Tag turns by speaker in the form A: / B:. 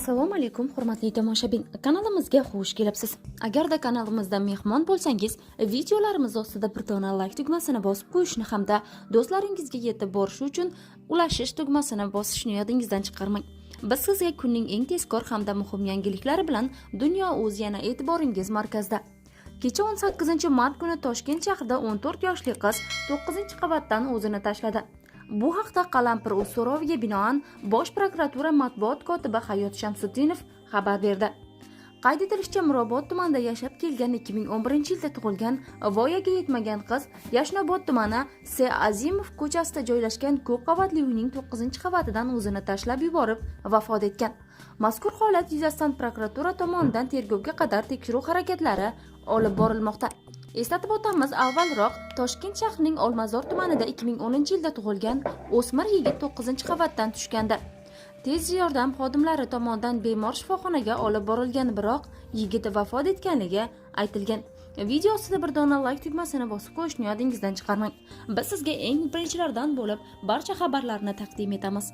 A: Assalomu alaykum hurmatli tomoshabin. Kanalimizga xush kelibsiz. Agarda kanalimizda mehmon bo'lsangiz, videolarimiz ostida bir dona like tugmasini bosib qo'yishni hamda do'stlaringizga yetib borishi uchun ulashish tugmasini bosishni yodingizdan chiqarmang. Biz sizga kunning eng tezkor hamda muhim yangiliklari bilan Dunyo o'z yana e'tiboringiz markazida. Kecha 18-mart kuni Toshkent shahrida 14 yoshli qiz 9-qavatdan o'zini tashladi. Bu haqda Qalampir.uz so'roviga binoan Bosh prokuratura matbuot kotibi Hayot Shamsuddinov xabar berdi. Qayd etilishicha, Mirobod tumanida yashab kelgan 2011-yilda tug'ilgan voyaga yetmagan qiz Yashnobod tumani S. Azimov ko'chasida joylashgan ko'p qavatli uyning 9-qavatidan o'zini tashlab yuborib vafot etgan. Mazkur holat yuzasidan prokuratura tomonidan tergovga qadar tekshiruv harakatlari olib borilmoqda. Eslatib o'tamiz, avvalroq Toshkent shahrining Olmazor tumanida 2010-yilda tug'ilgan o'smir yigit 9-qavatdan tushgandi. Tez yordam xodimlari tomonidan bemor shifoxonaga olib borilgan, biroq yigit vafot etganligi aytilgan. Video ostida bir dona like tugmasini bosib qo'yishni yodingizdan chiqarmang. Biz sizga eng birinchilardan bo'lib barcha xabarlarni taqdim etamiz.